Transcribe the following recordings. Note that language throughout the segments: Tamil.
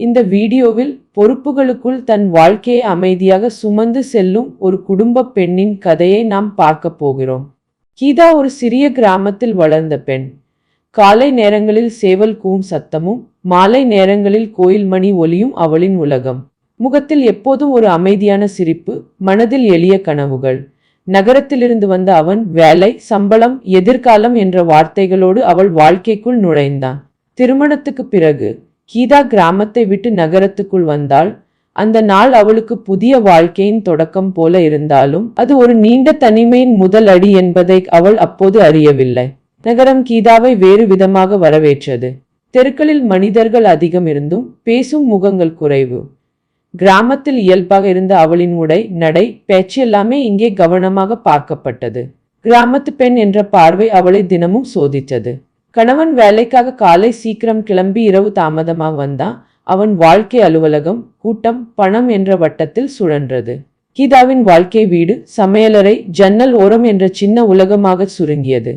இந்த வீடியோவில் பொறுப்புகளுக்குள் தன் வாழ்க்கையை அமைதியாக சுமந்து செல்லும் ஒரு குடும்ப பெண்ணின் கதையை நாம் பார்க்க போகிறோம். கீதா ஒரு சிறிய கிராமத்தில் வளர்ந்த பெண். காலை நேரங்களில் சேவல் கூவும் சத்தமும் மாலை நேரங்களில் கோயில் மணி ஒலியும் அவளின் உலகம். முகத்தில் எப்போதும் ஒரு அமைதியான சிரிப்பு, மனதில் எளிய கனவுகள். நகரத்திலிருந்து வந்த அவன் வேலை, சம்பளம், எதிர்காலம் என்ற வார்த்தைகளோடு அவள் வாழ்க்கைக்குள் நுழைந்தான். திருமணத்துக்கு பிறகு கீதா கிராமத்தை விட்டு நகரத்துக்குள் வந்தாள். அந்த நாள் அவளுக்கு புதிய வாழ்க்கையின் தொடக்கம் போல இருந்தாலும் அது ஒரு நீண்ட தனிமையின் முதல் அடி என்பதை அவள் அப்போது அறியவில்லை. நகரம் கீதாவை வேறு விதமாக வரவேற்றது. தெருக்களில் மனிதர்கள் அதிகம் இருந்தும் பேசும் முகங்கள் குறைவு. கிராமத்தில் இயல்பாக இருந்த அவளின் உடை, நடை, பேச்சு எல்லாமே இங்கே கவனமாக பார்க்கப்பட்டது. கிராமத்து பெண் என்ற பார்வை அவளை தினமும் சோதித்தது. கணவன் வேலைக்காக காலை சீக்கிரம் கிளம்பி இரவு தாமதமாக வந்தான். அவன் வாழ்க்கை அலுவலகம், கூட்டம், பணம் என்ற வட்டத்தில் சுழன்றது. கீதாவின் வாழ்க்கை வீடு, சமையலறை, ஜன்னல் ஓரம் என்ற சின்ன உலகமாக சுருங்கியது.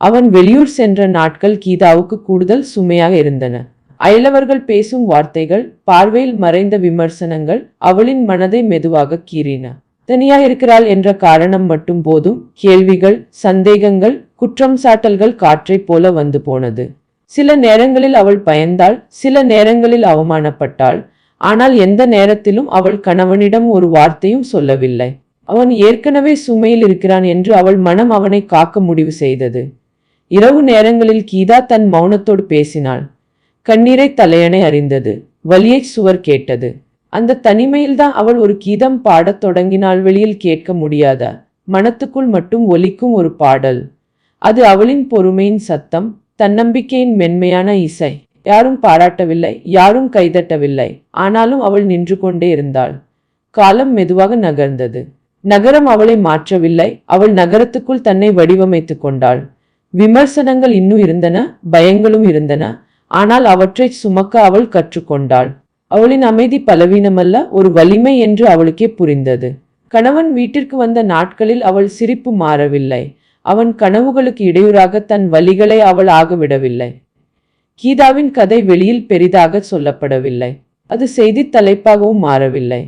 அவன் வெளியூர் சென்ற நாட்கள் கீதாவுக்கு கூடுதல் சுமையாக இருந்தன. அயலவர்கள் பேசும் வார்த்தைகள், பார்வையில் மறைந்த விமர்சனங்கள் அவளின் மனதை மெதுவாக கீறின. தனியாக இருக்கிறாள் என்ற காரணம் மட்டும் போதும் கேள்விகள், சந்தேகங்கள், குற்றம் சாட்டல்கள் காற்றை போல வந்து போனது. சில நேரங்களில் அவள் பயந்தாள், சில நேரங்களில் அவமானப்பட்டாள். ஆனால் எந்த நேரத்திலும் அவள் கணவனிடம் ஒரு வார்த்தையும் சொல்லவில்லை. அவன் ஏற்கனவே சுமையில் இருக்கிறான் என்று அவள் மனம் அவனை காக்க முடிவு செய்தது. இரவு நேரங்களில் கீதா தன் மௌனத்தோடு பேசினாள். கண்ணீரை தலையணை அறிந்தது, வலியை சுவர் கேட்டது. அந்த தனிமையில்தான் அவள் ஒரு கீதம் பாடத் தொடங்கினாள். வெளியில் கேட்க முடியாத, மனத்துக்குள் மட்டும் ஒலிக்கும் ஒரு பாடல். அது அவளின் பொறுமையின் சத்தம், தன்னம்பிக்கையின் மென்மையான இசை. யாரும் பாராட்டவில்லை, யாரும் கைதட்டவில்லை. ஆனாலும் அவள் நின்று கொண்டே இருந்தாள். காலம் மெதுவாக நகர்ந்தது. நகரம் அவளை மாற்றவில்லை, அவள் நகரத்துக்குள் தன்னை வடிவமைத்துக் கொண்டாள். விமர்சனங்கள் இன்னும் இருந்தன, பயங்களும் இருந்தன. ஆனால் அவற்றை சுமக்க அவள் கற்றுக்கொண்டாள். அவளின் அமைதி பலவீனமல்ல, ஒரு வலிமை என்று அவளுக்கே புரிந்தது. கணவன் வீட்டிற்கு வந்த நாட்களில் அவள் சிரிப்பு மாறவில்லை. அவன் கனவுகளுக்கு இடையூறாக தன் வலிகளை அவள் ஆகவிடவில்லை. கீதாவின் கதை வெளியில் பெரிதாக சொல்லப்படவில்லை. அது செய்தி தலைப்பாகவும் மாறவில்லை.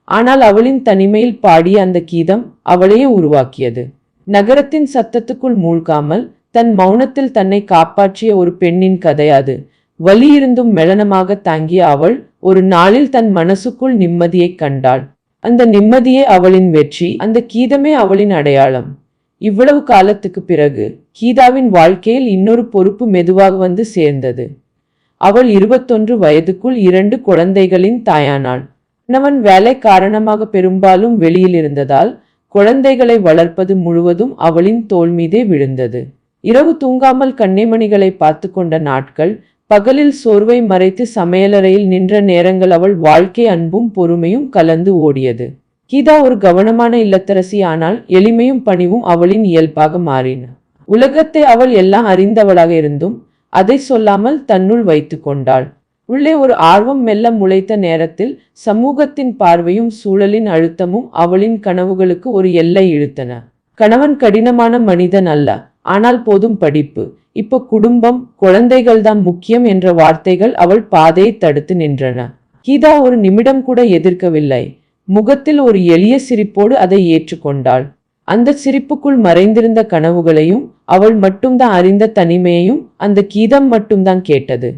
ஆனால் அவளின் தனிமையில் பாடிய அந்த கீதம் அவளையே உருவாக்கியது. நகரத்தின் சத்தத்துக்குள் மூழ்காமல் தன் மௌனத்தில் தன்னை காப்பாற்றிய ஒரு பெண்ணின் கதை அது. வலியிருந்தும் மெளனமாக தாங்கிய அவள் ஒரு நாளில் தன் மனசுக்குள் நிம்மதியை கண்டாள். அந்த நிம்மதியே அவளின் வெற்றி, அந்த கீதமே அவளின் அடையாளம். இவ்வளவு காலத்துக்கு பிறகு கீதாவின் வாழ்க்கையில் இன்னொரு பொறுப்பு மெதுவாக வந்து சேர்ந்தது. அவள் 21 வயதுக்குள் 2 குழந்தைகளின் தாயானாள். கணவன் வேலை காரணமாக பெரும்பாலும் வெளியில் இருந்ததால் குழந்தைகளை வளர்ப்பது முழுவதும் அவளின் தோள் மீதே விழுந்தது. இரவு தூங்காமல் கண்ணைமணிகளை பார்த்து கொண்ட நாட்கள், பகலில் சோர்வை மறைத்து சமையலறையில் நின்ற நேரங்கள் அவள் வாழ்க்கை அன்பும் பொறுமையும் கலந்து ஓடியது. கீதா ஒரு கவனமான இல்லத்தரசி, ஆனால் எளிமையும் பணிவும் அவளின் இயல்பாக மாறின. உலகத்தை அவள் எல்லாம் அறிந்தவளாக இருந்தும் அதை சொல்லாமல் தன்னுள் வைத்து கொண்டாள். உள்ளே ஒரு ஆர்வம் மெல்ல முளைத்த நேரத்தில் சமூகத்தின் பார்வையும் சூழலின் அழுத்தமும் அவளின் கனவுகளுக்கு ஒரு எல்லை இழுத்தன. கணவன் கடினமான மனிதன் அல்ல, ஆனால் போதும் படிப்பு, இப்போ குடும்பம், குழந்தைகள்தான் முக்கியம் என்ற வார்த்தைகள் அவள் பாதையை தடுத்து நின்றன. கீதா ஒரு நிமிடம் கூட எதிர்க்கவில்லை. முகத்தில் ஒரு எளிய சிரிப்போடு அதை ஏற்றுக்கொண்டாள். அந்த சிரிப்புக்குள் மறைந்திருந்த கனவுகளையும் அவள் மட்டும்தான் அறிந்த தனிமையையும் அந்த கீதம் மட்டும்தான் கேட்டது.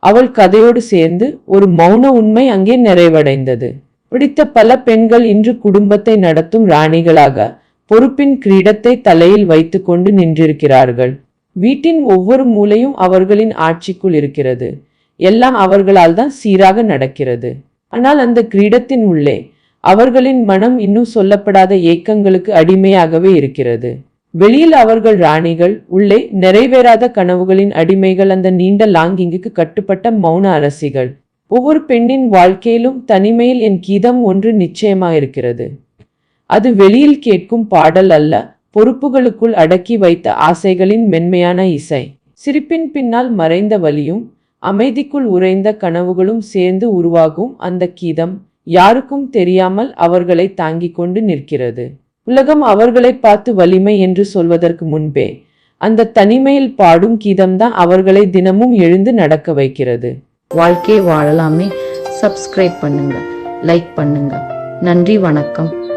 அவள் கதையோடு சேர்ந்து ஒரு மௌன உண்மை அங்கே நிறைவடைந்தது. பிடித்த பல பெண்கள் இன்று குடும்பத்தை நடத்தும் ராணிகளாக பொறுப்பின் கிரீடத்தை தலையில் வைத்து கொண்டு நின்றிருக்கிறார்கள். வீட்டின் ஒவ்வொரு மூலையும் அவர்களின் ஆட்சிக்குள் இருக்கிறது. எல்லாம் அவர்களால் தான் சீராக நடக்கிறது. ஆனால் அந்த கிரீடத்தின் உள்ளே அவர்களின் மனம் இன்னும் சொல்லப்படாத ஏக்கங்களுக்கு அடிமையாகவே இருக்கிறது. வெளியில் அவர்கள் ராணிகள், உள்ளே நிறைவேறாத கனவுகளின் அடிமைகள், அந்த நீண்ட லாங்கிங்குக்கு கட்டுப்பட்ட மௌன அரசிகள். ஒவ்வொரு பெண்ணின் வாழ்க்கையிலும் தனிமையில் என் கீதம் ஒன்று நிச்சயமாயிருக்கிறது. அது வெளியில் கேட்கும் பாடல் அல்ல, பொறுப்புகளுக்குள் அடக்கி வைத்த ஆசைகளின் மென்மையான இசை. சிரிப்பின் பின்னால் மறைந்த வலியும் அமைதிக்குள் உறைந்த கனவுகளும் சேர்ந்து உருவாகும் அந்த கீதம் யாருக்கும் தெரியாமல் அவர்களை தாங்கிக் கொண்டு நிற்கிறது. உலகம் அவர்களை பார்த்து வலிமை என்று சொல்வதற்கு முன்பே அந்த தனிமையில் பாடும் கீதம்தான் அவர்களை தினமும் எழுந்து நடக்க வைக்கிறது. வாழ்க்கை வாழலாமே. சப்ஸ்கிரைப் பண்ணுங்க, லைக் பண்ணுங்க. நன்றி, வணக்கம்.